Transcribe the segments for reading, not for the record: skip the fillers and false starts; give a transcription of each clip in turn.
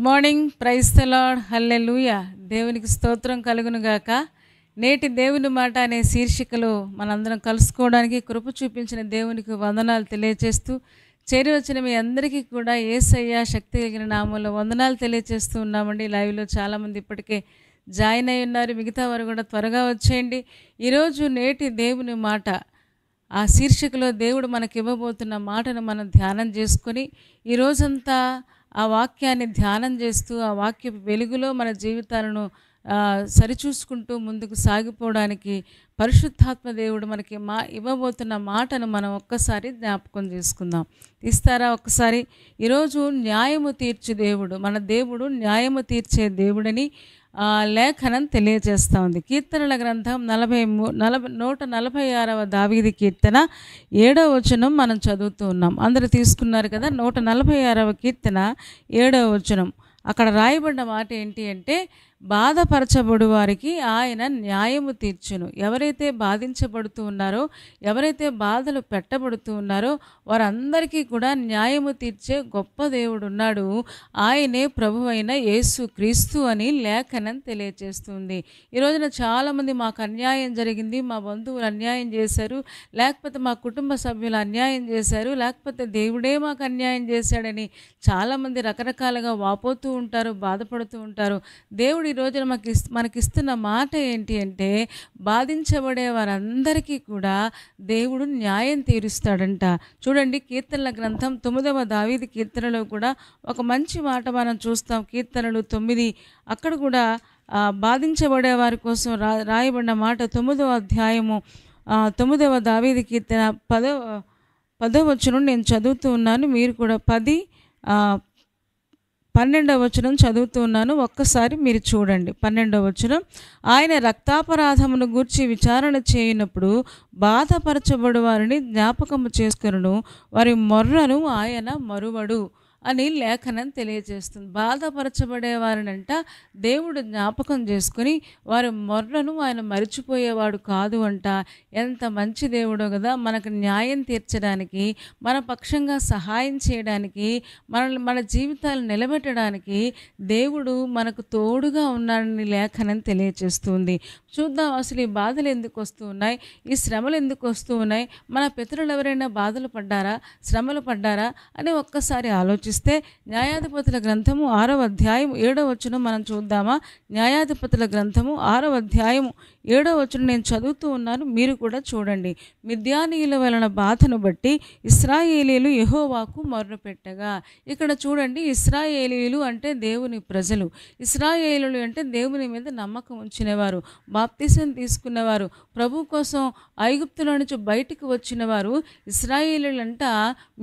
Morning, praise the lord, హల్లెలూయా. దేవునికి స్తోత్రం కలుగును గాక. నేటి దేవుని మాట అనే శీర్షికలో మనందరం కలుసుకోవడానికి కృప చూపించిన దేవునికి వందనాలు తెలియజేస్తూ, చేరి వచ్చిన మీ అందరికీ కూడా యేసయ్య శక్తి కలిగిన నామంలో వందనాలు తెలియజేస్తూ ఉన్నామండి. లైవ్లో చాలామంది ఇప్పటికే జాయిన్ అయి ఉన్నారు. మిగతా వారు కూడా త్వరగా వచ్చేయండి. ఈరోజు నేటి దేవుని మాట ఆ శీర్షికలో దేవుడు మనకి ఇవ్వబోతున్న మాటను మనం ధ్యానం చేసుకొని ఈరోజంతా ఆ వాక్యాన్ని ధ్యానం చేస్తూ ఆ వాక్య వెలుగులో మన జీవితాలను సరిచూసుకుంటూ ముందుకు సాగిపోవడానికి పరిశుద్ధాత్మ దేవుడు మనకి ఇవ్వబోతున్న మాటను మనం ఒక్కసారి జ్ఞాపకం చేసుకుందాం. తీస్తారా ఒక్కసారి? ఈరోజు న్యాయము తీర్చు దేవుడు, మన దేవుడు న్యాయము తీర్చే దేవుడని లేఖనం తెలియజేస్తూ ఉంది. కీర్తనల గ్రంథం 146వ దావీదు కీర్తన 7వ వచనం మనం చదువుతూ ఉన్నాం. అందరూ తీసుకున్నారు కదా. 146వ కీర్తన 7వ వచనం. అక్కడ రాయబడిన మాట ఏంటి అంటే, బాధపరచబడు వారికి ఆయన న్యాయము తీర్చును. ఎవరైతే బాధించబడుతూ ఉన్నారో, ఎవరైతే బాధలు పెట్టబడుతూ ఉన్నారో వారందరికీ కూడా న్యాయము తీర్చే గొప్ప దేవుడు ఉన్నాడు. ఆయనే ప్రభువైన యేసు క్రీస్తు అని లేఖనం తెలియజేస్తుంది. ఈ రోజున చాలామంది మాకు అన్యాయం జరిగింది, మా బంధువులు అన్యాయం చేశారు, లేకపోతే మా కుటుంబ సభ్యులు అన్యాయం చేశారు, లేకపోతే దేవుడే మాకు అన్యాయం చేశాడని చాలామంది రకరకాలుగా వాపోతూ ఉంటారు, బాధపడుతూ ఉంటారు. దేవుడు ఈ రోజున మనకిస్తున్న మాట ఏంటి అంటే, బాధించబడే వారందరికీ కూడా దేవుడు న్యాయం తీరుస్తాడంట. చూడండి, కీర్తనల గ్రంథం 9వ దావీదు కీర్తనలో కూడా ఒక మంచి మాట మనం చూస్తాం. కీర్తనలు 9 అక్కడ కూడా బాధించబడే వారి కోసం రాయబడిన మాట 9వ అధ్యాయము 9వ దావీదు కీర్తన 10వ వచనం నేను చదువుతూ ఉన్నాను. మీరు కూడా 12వ వచనం చదువుతూ ఉన్నాను. ఒక్కసారి మీరు చూడండి. 12వ వచనం. ఆయన రక్తాపరాధమును గూర్చి విచారణ చేయనప్పుడు బాధపరచబడు వారిని జ్ఞాపకము చేసుకొనును, వారి మొర్రను ఆయన మరువడు అని లేఖనం తెలియజేస్తుంది. బాధపరచబడే వారినంట దేవుడు జ్ఞాపకం చేసుకుని వారి మొర్రను ఆయన మరిచిపోయేవాడు కాదు అంట. ఎంత మంచి దేవుడో కదా. మనకు న్యాయం తీర్చడానికి, మన పక్షంగా సహాయం చేయడానికి, మన జీవితాలు నిలబెట్టడానికి దేవుడు మనకు తోడుగా ఉన్నాడని లేఖనం తెలియజేస్తుంది. చూద్దాం, అసలు ఈ బాధలు ఎందుకు వస్తూ ఉన్నాయి, ఈ శ్రమలు ఎందుకు వస్తూ ఉన్నాయి, మన పితరులు ఎవరైనా బాధలు పడ్డారా, శ్రమలు పడ్డారా అని ఒక్కసారి ఆలోచిస్తే న్యాయాధిపతుల గ్రంథము 6వ అధ్యాయం 7వ వచనం మనం చూద్దామా? న్యాయాధిపతుల గ్రంథము 6వ అధ్యాయం 7వ వచనం నేను చదువుతూ ఉన్నాను, మీరు కూడా చూడండి. మిద్యానీయుల వలన బాధను బట్టి ఇశ్రాయేలీయులు యెహోవాకు మొర్రపెట్టగా. ఇక్కడ చూడండి, ఇశ్రాయేలీయులు అంటే దేవుని ప్రజలు, ఇశ్రాయేలీయులు అంటే దేవుని మీద నమ్మకం ఉంచినవారు, బాప్తిసం తీసుకున్నవారు, ప్రభు కోసం ఐగుప్తులో నుంచి బయటికి వచ్చిన వారు ఇశ్రాయేలీయులంట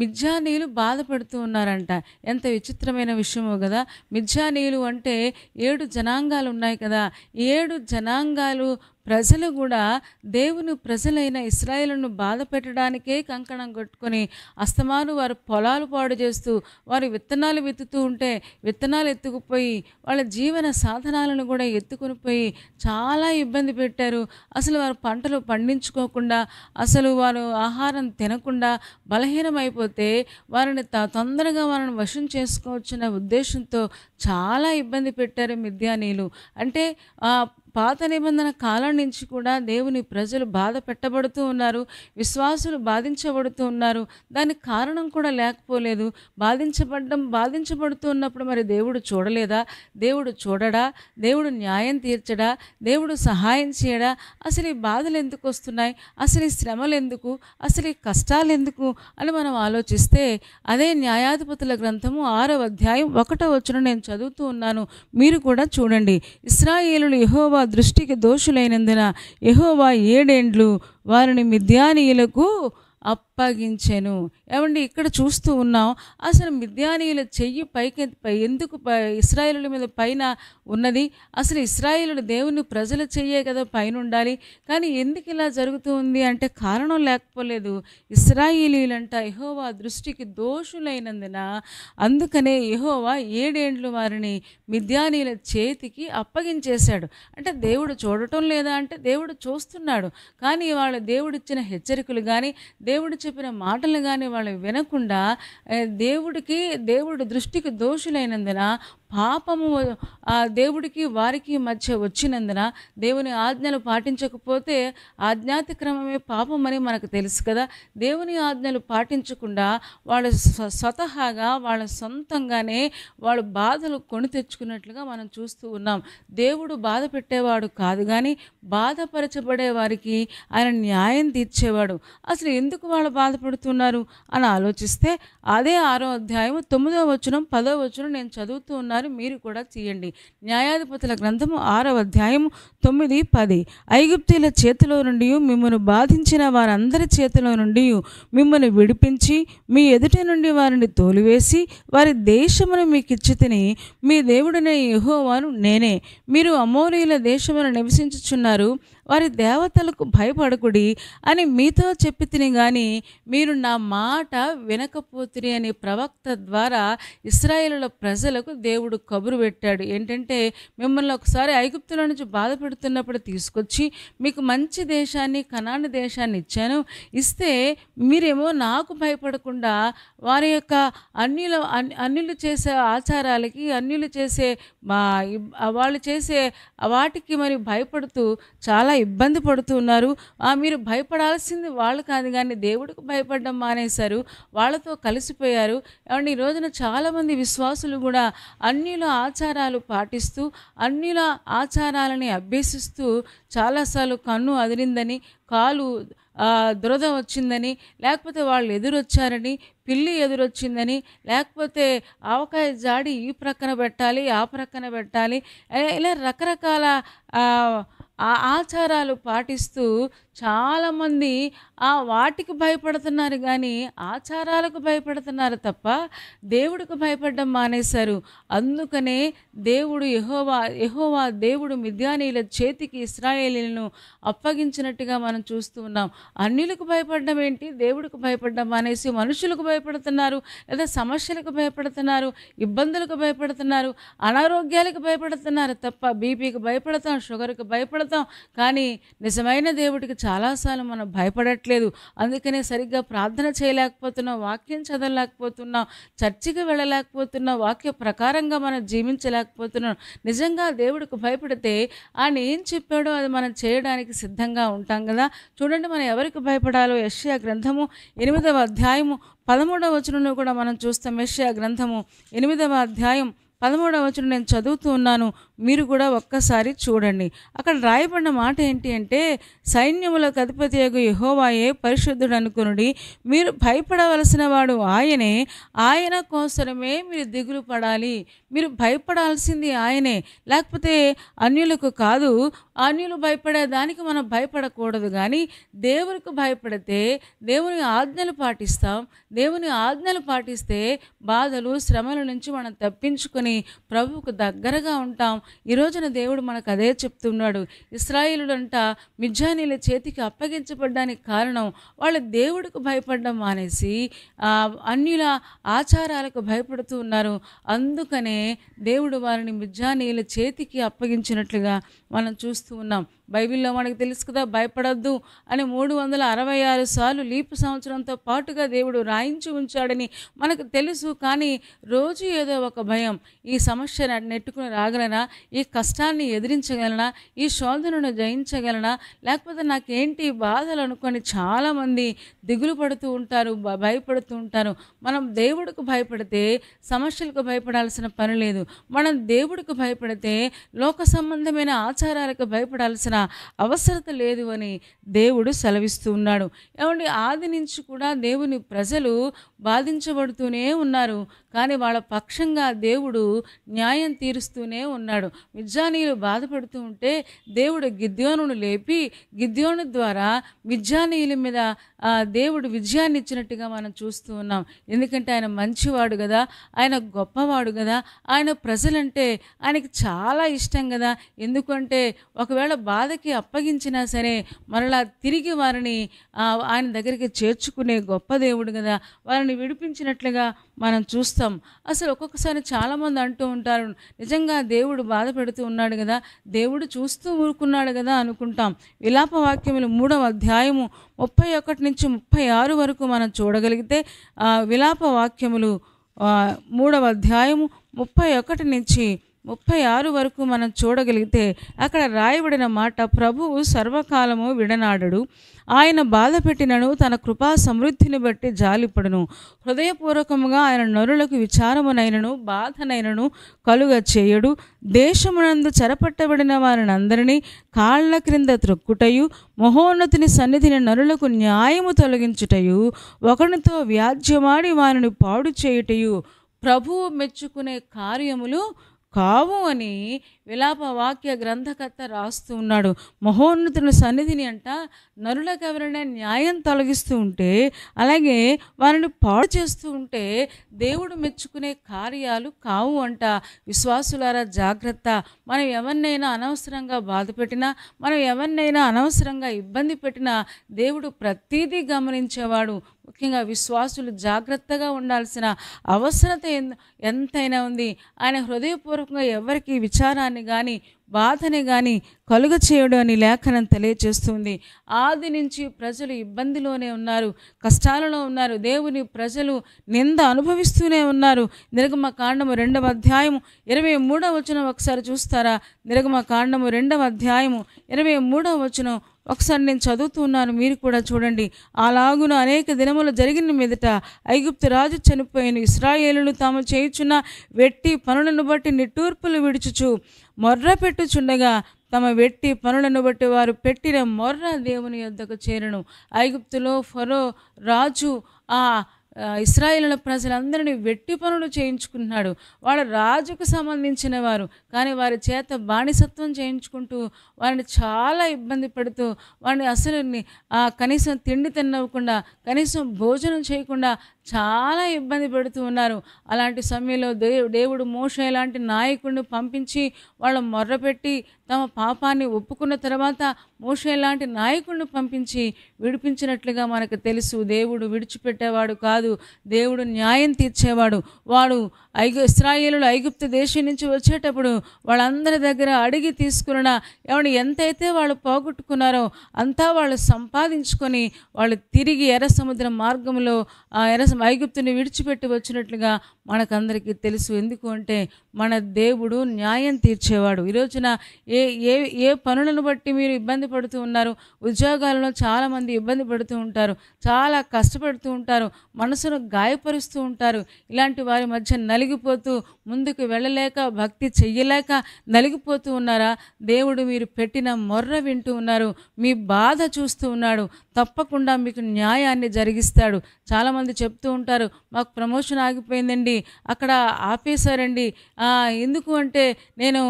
మిద్యానీయులు బాధపడుతూ ఉన్నారంట. ఎంత విచిత్రమైన విషయమో కదా. మిద్యానీయులు అంటే 7 జనాంగాలు ఉన్నాయి కదా. 7 జనాంగాలు ప్రజలు కూడా దేవుని ప్రజలైన ఇశ్రాయేలును బాధ పెట్టడానికే కంకణం కట్టుకొని అస్తమాను వారు పొలాలు పాడు చేస్తూ, వారు విత్తనాలు విత్తుతూ ఉంటే విత్తనాలు ఎత్తుకుపోయి వాళ్ళ జీవన సాధనాలను కూడా ఎత్తుకుని పోయి చాలా ఇబ్బంది పెట్టారు. అసలు వారు పంటలు పండించుకోకుండా, అసలు వారు ఆహారం తినకుండా బలహీనమైపోతే వారిని తొందరగా వారిని వశం చేసుకోవచ్చున్న ఉద్దేశంతో చాలా ఇబ్బంది పెట్టారు మిద్యానీయులు. అంటే పాత నిబంధన కాలం నుంచి కూడా దేవుని ప్రజలు బాధ పెట్టబడుతూ ఉన్నారు, విశ్వాసులు బాధించబడుతూ ఉన్నారు. దానికి కారణం కూడా లేకపోలేదు. బాధించబడుతూ ఉన్నప్పుడు మరి దేవుడు చూడలేదా? దేవుడు చూడడా? దేవుడు న్యాయం తీర్చడా? దేవుడు సహాయం చేయడా? అసలు ఈ బాధలు ఎందుకు వస్తున్నాయి, అసలు ఈ శ్రమలు ఎందుకు, అసలు ఈ కష్టాలు ఎందుకు అని మనం ఆలోచిస్తే అదే న్యాయాధిపతుల గ్రంథము 6వ అధ్యాయం 1వ వచనం నేను చదువుతూ ఉన్నాను, మీరు కూడా చూడండి. ఇశ్రాయేలులు యెహోవా దృష్టికి దోషులైనందున యెహోవా 7 ఏండ్లు వారిని మిద్యానీయులకు అప్పగించెను. ఏమండి, ఇక్కడ చూస్తూ ఉన్నాం, అసలు మిద్యానీయుల చెయ్యి ఎందుకు ఇశ్రాయేలుల మీద పైన ఉన్నది? అసలు ఇశ్రాయేలులు దేవుని ప్రజల చెయ్యే కదా పైన ఉండాలి, కానీ ఎందుకు ఇలా జరుగుతూ ఉంది అంటే కారణం లేకపోలేదు. ఇశ్రాయేలీయులంట యెహోవా దృష్టికి దోషులైనందున అందుకనే యెహోవా 7 ఏండ్లు వారిని మిద్యానీయుల చేతికి అప్పగించేశాడు. అంటే దేవుడు చూడటం లేదా అంటే దేవుడు చూస్తున్నాడు, కానీ వాళ్ళ దేవుడిచ్చిన హెచ్చరికలు కానీ దేవుడు చెప్పిన మాటలు కానీ వాళ్ళు వినకుండా దేవుడి దృష్టికి దోషులైనందున పాపము దేవుడికి వారికి మధ్య వచ్చినందున దేవుని ఆజ్ఞలు పాటించకపోతే ఆజ్ఞాతిక్రమమే పాపమని మనకు తెలుసు కదా. దేవుని ఆజ్ఞలు పాటించకుండా వాళ్ళు స్వతహాగా వాళ్ళ సొంతంగానే వాళ్ళు బాధలు కొని తెచ్చుకున్నట్లుగా మనం చూస్తూ ఉన్నాం. దేవుడు బాధ పెట్టేవాడు కాదు, కానీ బాధపరచబడే వారికి ఆయన న్యాయం తీర్చేవాడు. అసలు ఎందుకు వాళ్ళు బాధపడుతున్నారు అని ఆలోచిస్తే అదే 6వ అధ్యాయం 9వ వచనం 10వ వచనం నేను చదువుతూ ఉన్నాను, మీరు కూడా తీయండి. న్యాయాధిపతుల గ్రంథము 6వ అధ్యాయం 9, 10. ఐగుప్తీయుల చేతిలో నుండి మిమ్మల్ని బాధించిన వారందరి చేతిలో నుండి మిమ్మల్ని విడిపించి మీ ఎదుట నుండి వారిని తోలివేసి వారి దేశమును మీకు ఇచ్చి తిని మీ దేవుడనే యెహోవాను నేనే. మీరు అమోరీయుల దేశమును నివసించుచున్నారు, వారి దేవతలకు భయపడకుడి అని మీతో చెప్పి తిని గాని మీరు నా మాట వినకపోతిరి అని ప్రవక్త ద్వారా ఇశ్రాయేలుల ప్రజలకు దేవుడు కబురు పెట్టాడు. ఏంటంటే, మిమ్మల్ని ఒకసారి ఐగుప్తుల నుంచి బాధ పెడుతున్నప్పుడు తీసుకొచ్చి మీకు మంచి దేశాన్ని, కనాను దేశాన్ని ఇచ్చాను. ఇస్తే మీరేమో నాకు భయపడకుండా వారి యొక్క అన్యులు చేసే ఆచారాలకి, అన్యులు చేసే వాళ్ళు చేసే వాటికి మరి భయపడుతూ చాలా ఇబ్బంది పడుతున్నారు. మీరు భయపడాల్సింది వాళ్ళు కాదు, కానీ దేవుడికి భయపడడం మానేశారు, వాళ్ళతో కలిసిపోయారు. ఈ రోజున చాలామంది విశ్వాసులు కూడా అన్యుల ఆచారాలు పాటిస్తూ అన్యుల ఆచారాలని అభ్యసిస్తూ చాలాసార్లు కన్ను అదిరిందని, కాలు దురద వచ్చిందని, లేకపోతే వాళ్ళు ఎదురొచ్చారని, పిల్లి ఎదురొచ్చిందని, లేకపోతే ఆవకాయ జాడి ఈ ప్రక్కన పెట్టాలి, ఆ ప్రక్కన పెట్టాలి, ఇలా రకరకాల ఆచారాలు పాటిస్తూ చాలామంది వాటికి భయపడుతున్నారు, కానీ ఆచారాలకు భయపడుతున్నారు తప్ప దేవుడికి భయపడడం మానేశారు. అందుకనే దేవుడు యెహోవా దేవుడు మిద్యానీయుల చేతికి ఇశ్రాయేలీయులను అప్పగించినట్టుగా మనం చూస్తూ ఉన్నాం. అన్యులకు భయపడడం ఏంటి, దేవుడికి భయపడడం మానేసి మనుషులకు భయపడుతున్నారు, లేదా సమస్యలకు భయపడుతున్నారు, ఇబ్బందులకు భయపడుతున్నారు, అనారోగ్యాలకు భయపడుతున్నారు తప్ప బీపీకి భయపడతాం, షుగర్కి భయపడతాం, కానీ నిజమైన దేవుడికి చాలాసార్లు మనం భయపడట్లేదు. అందుకనే సరిగ్గా ప్రార్థన చేయలేకపోతున్నాం, వాక్యం చదవలేకపోతున్నాం, చర్చికి వెళ్ళలేకపోతున్నాం, వాక్య ప్రకారంగా మనం జీవించలేకపోతున్నాం. నిజంగా దేవుడికి భయపడితే ఆయన ఏం చెప్పాడో అది మనం చేయడానికి సిద్ధంగా ఉంటాం కదా. చూడండి, మనం ఎవరికి భయపడాలో యెషయా గ్రంథము 8వ అధ్యాయము 13వ వచనంలో కూడా మనం చూస్తాం. యెషయా గ్రంథము 8వ అధ్యాయం 13వ వచనం నేను చదువుతూ ఉన్నాను, మీరు కూడా ఒక్కసారి చూడండి. అక్కడ రాయబడిన మాట ఏంటి అంటే, సైన్యములకు అధిపతియగు యెహోవాయే పరిశుద్ధుడు అనుకునుడి, మీరు భయపడవలసిన వాడు ఆయనే, ఆయన కోసమే మీరు దిగులు పడాలి. మీరు భయపడాల్సింది ఆయనే, లేకపోతే అన్యులకు కాదు. అన్యులు భయపడేదానికి మనం భయపడకూడదు, కానీ దేవునికి భయపడితే దేవుని ఆజ్ఞలు పాటిస్తాం. దేవుని ఆజ్ఞలు పాటిస్తే బాధలు, శ్రమల నుంచి మనం తప్పించుకొని ప్రభువుకు దగ్గరగా ఉంటాం. ఈ రోజున దేవుడు మనకు అదే చెప్తున్నాడు. ఇశ్రాయేలులంట మిద్యానీయుల చేతికి అప్పగించబడ్డానికి కారణం వాళ్ళు దేవుడికి భయపడడం మానేసి అన్యుల ఆచారాలకు భయపడుతూ ఉన్నారు. అందుకనే దేవుడు వారిని మిద్యానీయుల చేతికి అప్పగించినట్లుగా మనం చూస్తూ ఉన్నాం. బైబిల్లో మనకు తెలుసు కదా, భయపడద్దు అని 366 సార్లు లీపు సంవత్సరంతో పాటుగా దేవుడు రాయించి ఉంచాడని మనకు తెలుసు. కానీ రోజు ఏదో ఒక భయం, ఈ సమస్య నెట్టుకుని రాగలనా, ఈ కష్టాన్ని ఎదిరించగలనా, ఈ శోధనను జయించగలనా, లేకపోతే నాకేంటి బాధలు అనుకొని చాలామంది దిగులు పడుతూ ఉంటారు, భయపడుతూ ఉంటారు. మనం దేవుడికి భయపడితే సమస్యలకు భయపడాల్సిన పని లేదు. మనం దేవుడికి భయపడితే లోక సంబంధమైన ఆచారాలకు భయపడాల్సిన అవసరత లేదు అని దేవుడు సెలవిస్తూ ఉన్నాడు. ఏమండి, ఆది నుంచి కూడా దేవుని ప్రజలు బాధించబడుతూనే ఉన్నారు, కానీ వాళ్ళ పక్షంగా దేవుడు న్యాయం తీరుస్తూనే ఉన్నాడు. మిద్యానీయులు బాధపడుతూ ఉంటే దేవుడు గిద్యోనును లేపి గిద్యోను ద్వారా మిద్యానీయుల మీద దేవుడు విజయాన్ని ఇచ్చినట్టుగా మనం చూస్తూ ఉన్నాం. ఎందుకంటే ఆయన మంచివాడు కదా, ఆయన గొప్పవాడు కదా, ఆయన ప్రజలంటే ఆయనకి చాలా ఇష్టం కదా. ఎందుకంటే ఒకవేళ బాధకి అప్పగించినా సరే మరలా తిరిగి వారిని ఆయన దగ్గరికి చేర్చుకునే గొప్ప దేవుడు కదా, వారిని విడిపించినట్లుగా మనం చూస్తాం. అసలు ఒక్కొక్కసారి చాలామంది అంటూ ఉంటారు, నిజంగా దేవుడు బాధ పెడుతూ ఉన్నాడు కదా, దేవుడు చూస్తూ ఊరుకున్నాడు కదా అనుకుంటాం. విలాప వాక్యములు 3వ అధ్యాయము 31 నుంచి 36 వరకు మనం చూడగలిగితే విలాప వాక్యములు 3వ అధ్యాయము 31 నుంచి 36 వరకు మనం చూడగలిగితే అక్కడ రాయబడిన మాట, ప్రభువు సర్వకాలము విడనాడడు, ఆయన బాధ పెట్టినను తన కృపా సమృద్ధిని బట్టి జాలిపడును, హృదయపూర్వకముగా ఆయన నరులకు విచారమునైనను బాధనైనను కలుగ చేయడు, దేశమునందు చెరపట్టబడిన వారిని అందరినీ కాళ్ల క్రింద త్రొక్కుటయు, మహోన్నతుని సన్నిధిని నరులకు న్యాయము తొలగించుటయు, ఒకనితో వ్యాజ్యమాడి వారిని పాడు చేయుటయు ప్రభువు మెచ్చుకునే కార్యములు కావు అని విలాప వాక్య గ్రంథకర్త రాస్తూ ఉన్నాడు. మహోన్నతుని సన్నిధిని అంట నరులకు ఎవరైనా న్యాయం తొలగిస్తూ ఉంటే, అలాగే వారిని పాడు చేస్తూ ఉంటే దేవుడు మెచ్చుకునే కార్యాలు కావు అంట. విశ్వాసులారా జాగ్రత్త. మనం ఎవరినైనా అనవసరంగా బాధ పెట్టినా, మనం ఎవరినైనా అనవసరంగా ఇబ్బంది పెట్టినా దేవుడు ప్రతీదీ గమనించేవాడు. ముఖ్యంగా విశ్వాసులు జాగ్రత్తగా ఉండాల్సిన అవసరత ఎంతైనా ఉంది. ఆయన హృదయపూర్వకంగా ఎవరికి విచారాన్ని కానీ బాధని కానీ కలుగ చేయడం అని లేఖనం తెలియచేస్తుంది. ఆది నుంచి ప్రజలు ఇబ్బందిలోనే ఉన్నారు, కష్టాలలో ఉన్నారు. దేవుని ప్రజలు నింద అనుభవిస్తూనే ఉన్నారు. నిర్గమకాండము 2వ అధ్యాయము 23వ వచనం ఒకసారి చూస్తారా? నిర్గమకాండము 2వ అధ్యాయము 23వ వచనం ఒకసారి నేను చదువుతున్నాను, మీరు కూడా చూడండి. అలాగున అనేక దినములు జరిగిన మీదట ఐగుప్తు రాజు చనిపోయిన ఇశ్రాయేలును తాము చేయుచున్న వెట్టి పనులను బట్టి నిట్టూర్పులు విడుచుచు మొర్ర పెట్టుచుండగా, తమ వెట్టి పనులను బట్టి వారు పెట్టిన మొర్ర దేవుని యొద్దకు చేరును. ఐగుప్తులో ఫరో రాజు ఇశ్రాయేలు ప్రజలందరినీ వెట్టి పనులు చేయించుకుంటున్నాడు. వాళ్ళ రాజుకు సంబంధించిన వారు, కానీ వారి చేత బానిసత్వం చేయించుకుంటూ వారిని చాలా ఇబ్బంది పడుతూ, వారిని అసలు కనీసం తిండి తినవ్వకుండా, కనీసం భోజనం చేయకుండా చాలా ఇబ్బంది పెడుతూ ఉన్నారు. అలాంటి సమయంలో దేవుడు మోషే లాంటి నాయకుడిని పంపించి వాళ్ళ మొర్రపెట్టి తమ పాపాన్ని ఒప్పుకున్న తర్వాత మోషే లాంటి నాయకుడిని పంపించి విడిపించినట్లుగా మనకు తెలుసు. దేవుడు విడిచిపెట్టేవాడు కాదు, దేవుడు న్యాయం తీర్చేవాడు. వాడు ఇశ్రాయేలులు ఐగుప్తు దేశం నుంచి వచ్చేటప్పుడు వాళ్ళందరి దగ్గర అడిగి తీసుకున్న ఎంతైతే వాళ్ళు పోగొట్టుకున్నారో అంతా వాళ్ళు సంపాదించుకొని వాళ్ళు తిరిగి ఎర్ర సముద్ర మార్గంలో ఐగుప్తుని విడిచిపెట్టి వచ్చినట్లుగా మనకందరికీ తెలుసు. ఎందుకు అంటే మన దేవుడు న్యాయం తీర్చేవాడు. ఈరోజున ఏ పనులను బట్టి మీరు ఇబ్బంది పడుతూ ఉన్నారు? ఉద్యోగాలలో చాలామంది ఇబ్బంది పడుతూ ఉంటారు, చాలా కష్టపడుతూ ఉంటారు, మనసును గాయపరుస్తూ ఉంటారు. ఇలాంటి వారి మధ్య నలిగిపోతూ ముందుకు వెళ్ళలేక, భక్తి చెయ్యలేక నలిగిపోతూ ఉన్నారా? దేవుడు మీరు పెట్టిన మొర్ర వింటూ ఉన్నారు, మీ బాధ చూస్తూ ఉన్నాడు. తప్పకుండా మీకు న్యాయాన్ని జరిగిస్తాడు. చాలామంది చెప్తూ ఉంటారు, మాకు ప్రమోషన్ ఆగిపోయిందండి, అక్కడ ఆపేశారండి. ఎందుకు అంటే నేను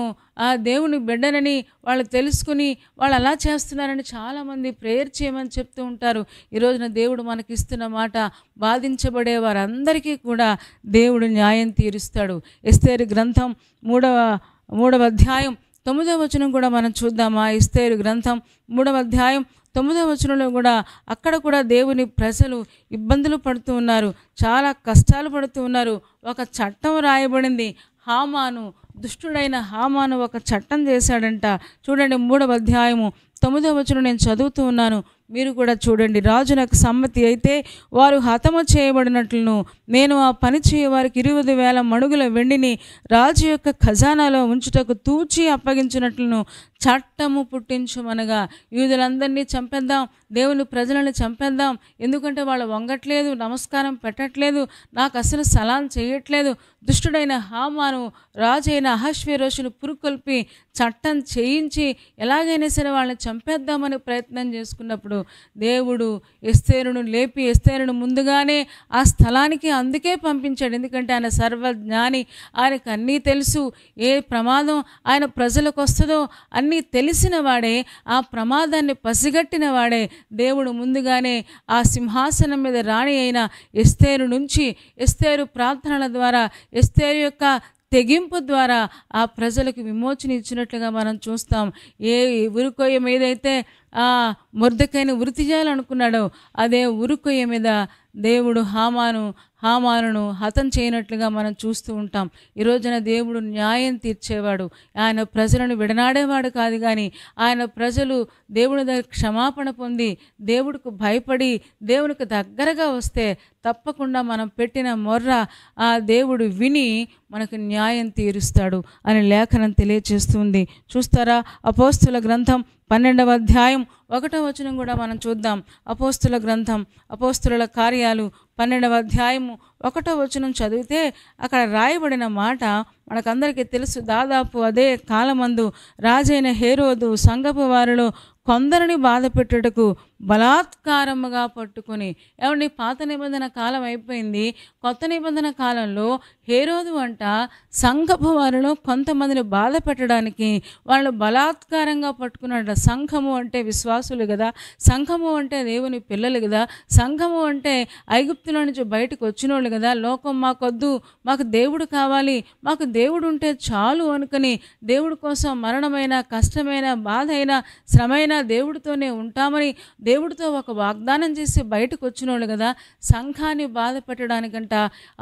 దేవుని బిడ్డనని వాళ్ళు తెలుసుకుని వాళ్ళు అలా చేస్తున్నారని చాలామంది ప్రేయర్ చేయమని చెప్తూ ఉంటారు. ఈరోజున దేవుడు మనకి ఇస్తున్న మాట, బాధించబడే వారందరికీ కూడా దేవుడు న్యాయం తీరుస్తాడు. ఎస్తేరు గ్రంథం 3వ అధ్యాయం 9వ వచనం కూడా మనం చూద్దామా? ఎస్తేరు గ్రంథం 3వ అధ్యాయం 9వ వచనంలో కూడా అక్కడ కూడా దేవుని ప్రజలు ఇబ్బందులు పడుతూ ఉన్నారు, చాలా కష్టాలు పడుతూ ఉన్నారు. ఒక చట్టం రాయబడింది. హామాను, దుష్టుడైన హామాను ఒక చట్టం చేశాడంట. చూడండి 3వ అధ్యాయము 9వ వచనం నేను చదువుతూ ఉన్నాను, మీరు కూడా చూడండి. రాజునకు సమ్మతి అయితే వారు హతము చేయబడినట్లును, నేను ఆ పని చేయవారికి 20,000 మణుగుల వెండిని రాజు యొక్క ఖజానాలో ఉంచుటకు తూచి అప్పగించినట్లును చట్టము పుట్టించుమనగా, యూదులందరినీ చంపేద్దాం, దేవుని ప్రజలను చంపేద్దాం, ఎందుకంటే వాళ్ళు వంగట్లేదు, నమస్కారం పెట్టట్లేదు, నాకు అసలు సలాం చేయట్లేదు. దుష్టుడైన హామాను రాజైన అహష్వేరోషును పురుకొల్పి చట్టం చేయించి ఎలాగైనా సరే వాళ్ళని చంపేద్దామని ప్రయత్నం చేసుకున్నప్పుడు దేవుడు ఎస్తేరును లేపి ఎస్తేరును ముందుగానే ఆ స్థలానికి అందుకే పంపించాడు. ఎందుకంటే ఆయన సర్వజ్ఞాని, ఆయనకు అన్నీ తెలుసు. ఏ ప్రమాదం ఆయన ప్రజలకు వస్తుందో అన్నీ తెలిసిన వాడే, ఆ ప్రమాదాన్ని పసిగట్టిన వాడే. దేవుడు ముందుగానే ఆ సింహాసనం మీద రాణి అయిన ఎస్తేరు నుంచి, ఎస్తేరు ప్రార్థనల ద్వారా, ఎస్తేరు యొక్క తెగింపు ద్వారా ఆ ప్రజలకు విమోచన ఇచ్చినట్లుగా మనం చూస్తాం. ఏ ఉరికొయ్య మీదైతే మొర్దెకైని వృత్తి చేయాలనుకున్నాడో అదే ఉరికొయ్య మీద దేవుడు హామానును హతం చేయనట్లుగా మనం చూస్తూ ఉంటాం. ఈ రోజున దేవుడు న్యాయం తీర్చేవాడు. ఆయన ప్రజలను విడనాడేవాడు కాదు, కానీ ఆయన ప్రజలు దేవుని దగ్గర క్షమాపణ పొంది దేవుడికి భయపడి దేవునికి దగ్గరగా వస్తే తప్పకుండా మనం పెట్టిన మొర్ర ఆ దేవుడు విని మనకు న్యాయం తీరుస్తాడు అని లేఖనం తెలియచేస్తుంది. చూస్తారా, అపోస్తుల గ్రంథం 12వ అధ్యాయం 1వ వచనం కూడా మనం చూద్దాం. అపోస్తుల గ్రంథం అపోస్తుల కార్యాలు 12వ అధ్యాయం 1వ వచనం చదివితే అక్కడ రాయబడిన మాట మనకందరికీ తెలుసు. దాదాపు అదే కాలమందు రాజైన హేరోదు సంఘపు వారిలో కొందరిని బాధ పెట్టుటకు బలాత్కారముగా పట్టుకొని, ఏమండి, పాత నిబంధన కాలం అయిపోయింది, కొత్త నిబంధన కాలంలో హేరోదు అంట సంఘపు వారిలో కొంతమందిని బాధ పెట్టడానికి వాళ్ళు బలాత్కారంగా పట్టుకున్నాడు. సంఘము అంటే విశ్వాసులు కదా, సంఘము అంటే దేవుని పిల్లలు కదా, సంఘము అంటే ఐగుప్తులో నుంచి బయటకు వచ్చినోళ్ళు కదా. లోకం మాకొద్దు, మాకు దేవుడు కావాలి, మాకు దేవుడు ఉంటే చాలు అనుకుని దేవుడి కోసం మరణమైన, కష్టమైన, బాధ అయినా, శ్రమైన దేవుడితోనే ఉంటామని దేవుడితో ఒక వాగ్దానం చేసి బయటకు వచ్చినోళ్ళు కదా. సంఘాన్ని బాధ పెట్టడానికంట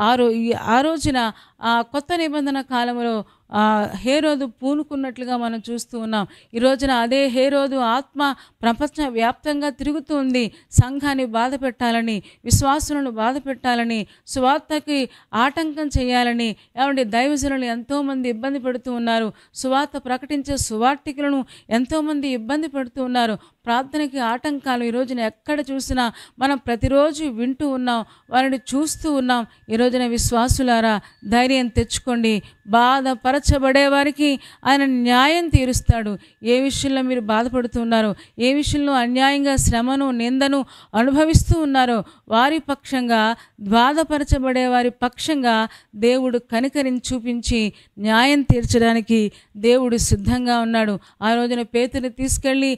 ఆ రోజున ఆ కొత్త నిబంధన కాలంలో హేరోదు పూనుకున్నట్లుగా మనం చూస్తూ ఉన్నాం. ఈ రోజున అదే హేరోదు ఆత్మ ప్రపంచ వ్యాప్తంగా తిరుగుతూ ఉంది. సంఘాన్ని బాధ పెట్టాలని, విశ్వాసులను బాధ పెట్టాలని, సువార్తకి ఆటంకం చేయాలని, ఏమంటే దైవజనులు ఎంతోమంది ఇబ్బంది పెడుతూ ఉన్నారు. సువార్త ప్రకటించే సువార్తికులను ఎంతోమంది ఇబ్బంది పెడుతూ ఉన్నారు. ప్రార్థనకి ఆటంకాలు ఈ రోజున ఎక్కడ చూసినా మనం ప్రతిరోజు వింటూ ఉన్నాం, వారిని చూస్తూ ఉన్నాం. ఈ రోజున విశ్వాసులారా, ధైర్యం తెచ్చుకోండి. బాధపరచబడే వారికి ఆయన న్యాయం తీరుస్తాడు. ఏ విషయంలో మీరు బాధపడుతున్నారో, ఏ విషయంలో అన్యాయంగా శ్రమను, నిందను అనుభవిస్తూ ఉన్నారో వారి పక్షంగా, బాధపరచబడే వారి పక్షంగా దేవుడు కనికరిని చూపించి న్యాయం తీర్చడానికి దేవుడు సిద్ధంగా ఉన్నాడు. ఆ రోజున పేతురుని తీసుకెళ్ళి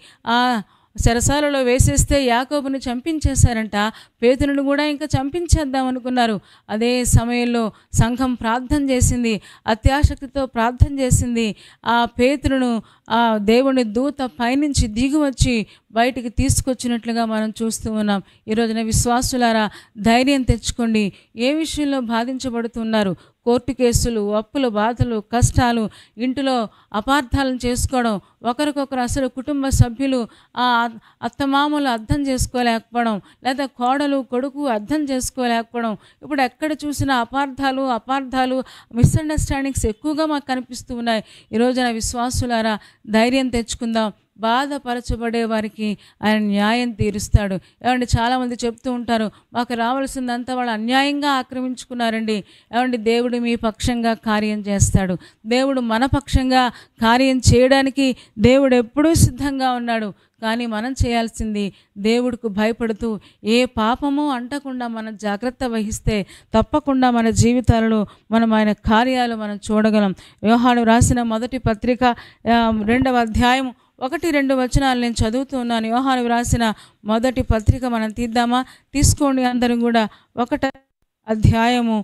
చెరసాలలో వేసేస్తే యాకోబుని చంపించేశారంట. పేతురుని కూడా ఇంకా చంపించేద్దాం అనుకున్నారు. అదే సమయంలో సంఘం ప్రార్థన చేసింది, అత్యాశక్తితో ప్రార్థన చేసింది. ఆ పేతురును ఆ దేవుని దూత పైనుంచి దిగివచ్చి బయటికి తీసుకొచ్చినట్లుగా మనం చూస్తూ ఉన్నాం. ఈ రోజున విశ్వాసులారా, ధైర్యం తెచ్చుకోండి. ఏ విషయంలో బాధించబడుతున్నారు? కోర్టు కేసులు, అప్పుల బాధలు, కష్టాలు, ఇంటిలో అపార్థాలను చేసుకోవడం, ఒకరికొకరు అసలు కుటుంబ సభ్యులు అత్తమామలు అర్థం చేసుకోలేకపోవడం, లేదా కోడలు కొడుకు అర్థం చేసుకోలేకపోవడం. ఇప్పుడు ఎక్కడ చూసినా అపార్థాలు, మిస్అండర్స్టాండింగ్స్ ఎక్కువగా మాకు కనిపిస్తూ ఉన్నాయి. ఈ రోజున విశ్వాసులారా, ధైర్యం తెచ్చుకుందాం. బాధపరచబడే వారికి ఆయన న్యాయం తీరుస్తాడు. ఏమండి, చాలామంది చెప్తూ ఉంటారు, మాకు రావాల్సిందంతా వాళ్ళు అన్యాయంగా ఆక్రమించుకున్నారండి. ఏమండి, దేవుడు మీ పక్షంగా కార్యం చేస్తాడు. దేవుడు మన పక్షంగా కార్యం చేయడానికి దేవుడు ఎప్పుడూ సిద్ధంగా ఉన్నాడు. కానీ మనం చేయాల్సింది దేవుడికి భయపడుతూ ఏ పాపము అంటకుండా మనం జాగ్రత్త వహిస్తే తప్పకుండా మన జీవితాలలో మనం ఆయన కార్యాలు మనం చూడగలం. యోహాను రాసిన మొదటి పత్రిక 2వ అధ్యాయం 1-2 వచనాలు నేను చదువుతూ ఉన్నాను. యోహాను రాసిన మొదటి పత్రిక మనం తీసుకోండి అందరం కూడా. 1వ అధ్యాయము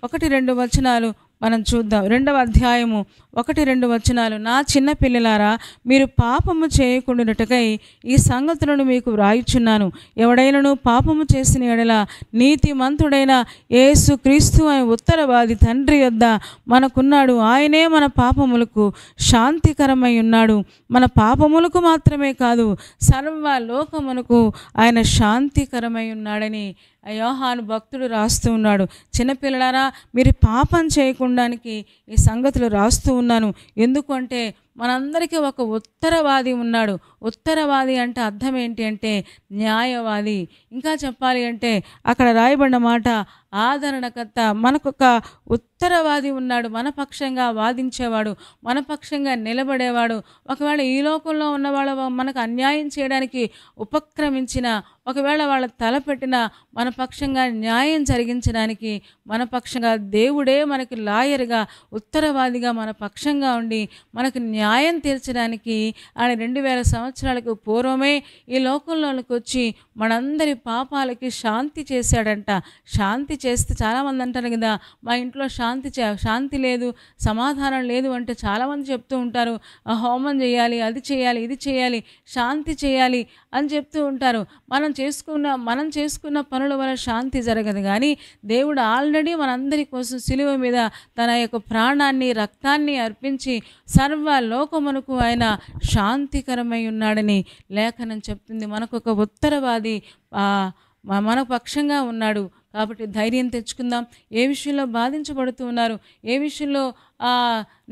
1-2 వచనాలు మనం చూద్దాం. 2వ అధ్యాయము 1-2 వచనాలు. నా చిన్న పిల్లలారా, మీరు పాపము చేయకుండాటకై ఈ సంగతులను మీకు వ్రాయిచున్నాను. ఎవడైనను పాపము చేసిన ఎడల నీతిమంతుడైన యేసు క్రీస్తు అనే ఉత్తరవాది తండ్రి యొద్ద మనకున్నాడు. ఆయనే మన పాపములకు శాంతికరమై ఉన్నాడు. మన పాపములకు మాత్రమే కాదు, సర్వ లోకమునకు ఆయన శాంతికరమై ఉన్నాడని యోహాను భక్తుడు రాస్తూ ఉన్నాడు. చిన్నపిల్లలారా, మీరు పాపం చేయకుండానికి ఈ సంగతులు రాస్తూ ఉన్నాను. ఎందుకంటే మనందరికీ ఒక ఉత్తరవాది ఉన్నాడు. ఉత్తరవాది అంటే అర్థం ఏంటి అంటే న్యాయవాది. ఇంకా చెప్పాలి అంటే అక్కడ రాయబడిన మాట ఆదరణకర్త. మనకొక ఉత్తరవాది ఉన్నాడు, మన పక్షంగా వాదించేవాడు, మన పక్షంగా నిలబడేవాడు. ఒకవేళ ఈ లోకంలో ఉన్నవాళ్ళు మనకు అన్యాయం చేయడానికి ఉపక్రమించిన, ఒకవేళ వాళ్ళ తలపెట్టిన, మన పక్షంగా న్యాయం జరిగించడానికి మన పక్షంగా దేవుడే మనకి లాయర్గా, ఉత్తరవాదిగా మన పక్షంగా ఉండి మనకు న్యాయం తీర్చడానికి ఆయన 2000 సంవత్సరాలకు పూర్వమే ఈ లోకంలోనికి వచ్చి మనందరి పాపాలకి శాంతి చేశాడంట. శాంతి చేస్తే చాలామంది అంటారు కదా, మా ఇంట్లో శాంతి లేదు, సమాధానం లేదు అంటే చాలామంది చెప్తూ ఉంటారు. హోమం చేయాలి, అది చేయాలి, ఇది చేయాలి, శాంతి చేయాలి అని చెప్తూ ఉంటారు. మనం చేసుకున్న పనుల వల్ల శాంతి జరగదు, కానీ దేవుడు ఆల్రెడీ మనందరి కోసం సిలువ మీద తన యొక్క ప్రాణాన్ని, రక్తాన్ని అర్పించి సర్వలోకమునకు ఆయన శాంతికరమై ఉన్నాడని లేఖనం చెప్తుంది. మనకు ఒక ఉత్తరవాది మన పక్షంగా ఉన్నాడు. కాబట్టి ధైర్యం తెచ్చుకుందాం. ఏ విషయంలో బాధించబడుతూ ఉన్నారు, ఏ విషయంలో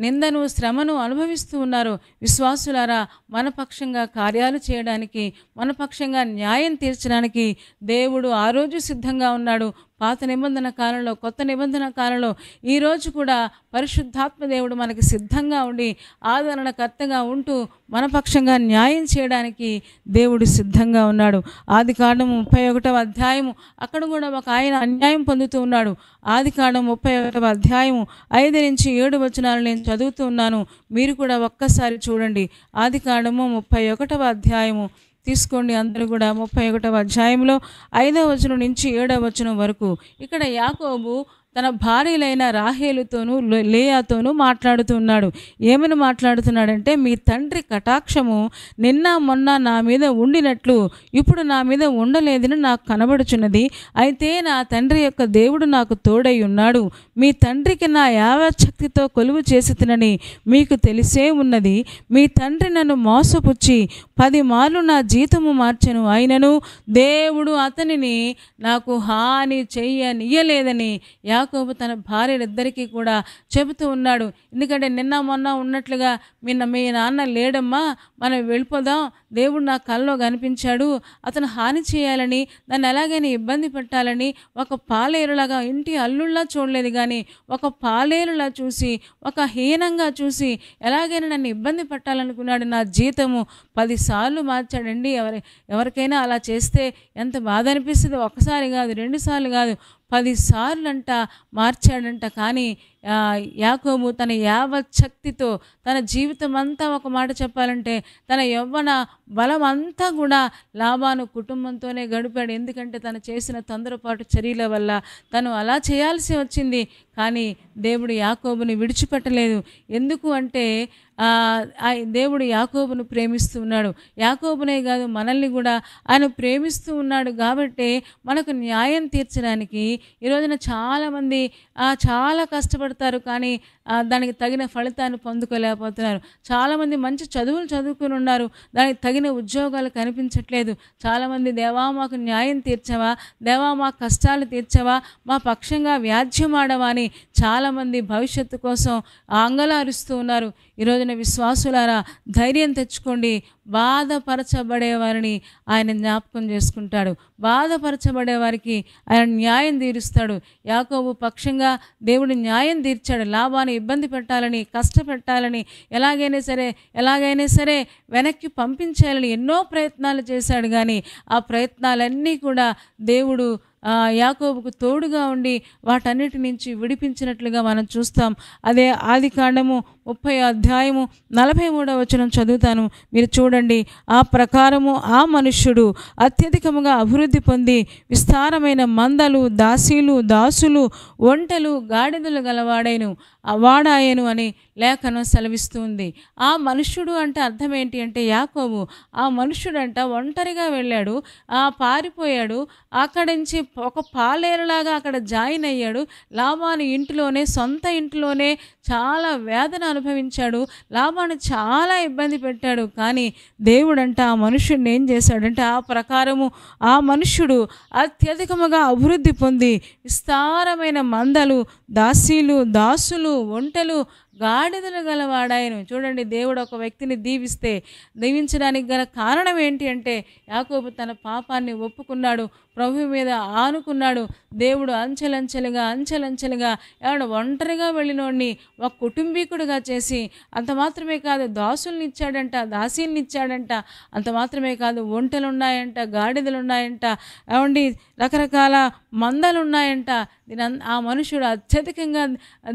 నిందను, శ్రమను అనుభవిస్తూ ఉన్నారు, విశ్వాసులారా, మన పక్షంగా కార్యాలు చేయడానికి, మన పక్షంగా న్యాయం తీర్చడానికి దేవుడు ఆ రోజు సిద్ధంగా ఉన్నాడు. పాత నిబంధన కాలంలో, కొత్త నిబంధన కాలంలో, ఈరోజు కూడా పరిశుద్ధాత్మ దేవుడు మనకి సిద్ధంగా ఉండి ఆదరణకర్తగా ఉంటూ మన పక్షంగా న్యాయం చేయడానికి దేవుడు సిద్ధంగా ఉన్నాడు. ఆదికాండం 31వ అధ్యాయము, అక్కడ కూడా ఒక ఆయన అన్యాయం పొందుతూ ఉన్నాడు. ఆదికాండం 31వ అధ్యాయము 5 నుంచి 7 వచనాలు నేను చదువుతూ ఉన్నాను, మీరు కూడా ఒక్కసారి చూడండి. ఆదికాండము 31వ అధ్యాయము తీసుకోండి అందరూ కూడా. 31వ అధ్యాయంలో 5వ వచనం నుంచి 7వ వచనం వరకు ఇక్కడ యాకోబు తన భార్యలైన రాహేలుతోనూ లేయాతోనూ మాట్లాడుతున్నాడు. ఏమని మాట్లాడుతున్నాడంటే, మీ తండ్రి కటాక్షము నిన్న మొన్న నా మీద ఉండినట్లు ఇప్పుడు నా మీద ఉండలేదని నాకు కనబడుచున్నది. అయితే నా తండ్రి యొక్క దేవుడు నాకు తోడై ఉన్నాడు. మీ తండ్రికి నా యావశక్తితో కొలువు చేసి తినని మీకు తెలిసే ఉన్నది. మీ తండ్రి నన్ను మోసపుచ్చి 10 మార్లు నా జీతము మార్చెను, అయినను దేవుడు అతనిని నాకు హాని చెయ్యనియ్యలేదని యాకోబు తన భార్యలిద్దరికీ కూడా చెబుతూ ఉన్నాడు. ఎందుకంటే నిన్న మొన్న ఉన్నట్లుగా మీ నాన్న లేడమ్మా, మనం వెళ్ళిపోదాం, దేవుడు నా కల్లో కనిపించాడు, అతను హాని చేయాలని, నన్ను ఎలాగైనా ఇబ్బంది పెట్టాలని ఒక పాలేరులాగా, ఇంటి అల్లుళ్ళా చూడలేదు కానీ ఒక పాలేరులా చూసి, ఒక హీనంగా చూసి ఎలాగైనా నన్ను ఇబ్బంది పెట్టాలనుకున్నాడు. నా జీతము 10 సార్లు మార్చాడండి. ఎవరికైనా అలా చేస్తే ఎంత బాధ అనిపిస్తుంది. ఒకసారి కాదు, 2 సార్లు కాదు, 10 సార్లంట మార్చాడంట. కానీ యాకోబు తన యావశక్తితో తన జీవితం అంతా, ఒక మాట చెప్పాలంటే తన యవ్వన బలం అంతా కూడా లాబాను కుటుంబంతోనే గడిపాడు. ఎందుకంటే తను చేసిన తొందరపాటు చర్యల వల్ల తను అలా చేయాల్సి వచ్చింది. కానీ దేవుడు యాకోబుని విడిచిపెట్టలేదు. ఎందుకు అంటే దేవుడు యాకోబును ప్రేమిస్తూ ఉన్నాడు. యాకోబునే కాదు, మనల్ని కూడా ఆయన ప్రేమిస్తూ ఉన్నాడు. కాబట్టి మనకు న్యాయం తీర్చడానికి ఈరోజున చాలామంది చాలా కష్టపడతారు, కానీ దానికి తగిన ఫలితాన్ని పొందుకోలేకపోతున్నారు. చాలామంది మంచి చదువులు చదువుకుని ఉన్నారు, దానికి తగిన ఉద్యోగాలు కనిపించట్లేదు. చాలామంది, దేవా మాకు న్యాయం తీర్చవా, దేవా మా కష్టాలు తీర్చవా, మా పక్షంగా వ్యాజ్యమాడవా అని చాలామంది భవిష్యత్తు కోసం అంగలారుస్తూ ఉన్నారు. ఈరోజున విశ్వాసులారా, ధైర్యం తెచ్చుకోండి. బాధపరచబడేవారిని ఆయన జ్ఞాపకం చేసుకుంటాడు. బాధపరచబడేవారికి ఆయన న్యాయం తీరుస్తాడు. యాకోబు పక్షంగా దేవుడు న్యాయం తీర్చాడు. లాబాను ఇబ్బంది పెట్టాలని, కష్టపెట్టాలని, ఎలాగైనా సరే వెనక్కి పంపించాలని ఎన్నో ప్రయత్నాలు చేశాడు. కానీ ఆ ప్రయత్నాలన్నీ కూడా దేవుడు యాకోబుకు తోడుగా ఉండి వాటన్నిటి నుంచి విడిపించినట్లుగా మనం చూస్తాం. అదే ఆదికాండము 30వ అధ్యాయము 43వ వచనం చదువుతాను, మీరు చూడండి. ఆ ప్రకారము ఆ మనుష్యుడు అత్యధికముగా అభివృద్ధి పొంది విస్తారమైన మందలు, దాసులు, ఒంటెలు, గాడిదలు వాడాయను అని లేఖనం సెలవిస్తుంది. ఆ మనుష్యుడు అంటే అర్థం ఏంటి అంటే, యాకోబు ఆ మనుష్యుడంట ఒంటరిగా వెళ్ళాడు, పారిపోయాడు. అక్కడి నుంచి ఒక పాలేరులాగా అక్కడ జాయిన్ అయ్యాడు. లాబాను ఇంటిలోనే, సొంత ఇంటిలోనే చాలా వేదన అనుభవించాడు. లాబాను చాలా ఇబ్బంది పెట్టాడు. కానీ దేవుడంట ఆ మనుష్యుడిని ఏం చేశాడంటే, ఆ ప్రకారము ఆ మనుష్యుడు అత్యధికముగా అభివృద్ధి పొంది విస్తారమైన మందలు, దాసులు, ఒంటెలు, గాడిదలు గలవాడాయను. చూడండి, దేవుడు ఒక వ్యక్తిని దీవించడానికి గల కారణం ఏంటి అంటే, యాకోబు తన పాపాన్ని ఒప్పుకున్నాడు, ప్రభు మీద ఆనుకున్నాడు. దేవుడు అంచెలంచెలుగా ఎవడు ఒంటరిగా వెళ్ళినోడిని ఒక కుటుంబీకుడిగా చేసి, అంత మాత్రమే కాదు దాసుల్ని ఇచ్చాడంట. అంత మాత్రమే కాదు, ఒంటెలు ఉన్నాయంట, గాడిదలు ఉన్నాయంట, ఏమండి రకరకాల మందలు ఉన్నాయంట. ఆ మనుషుడు అత్యధికంగా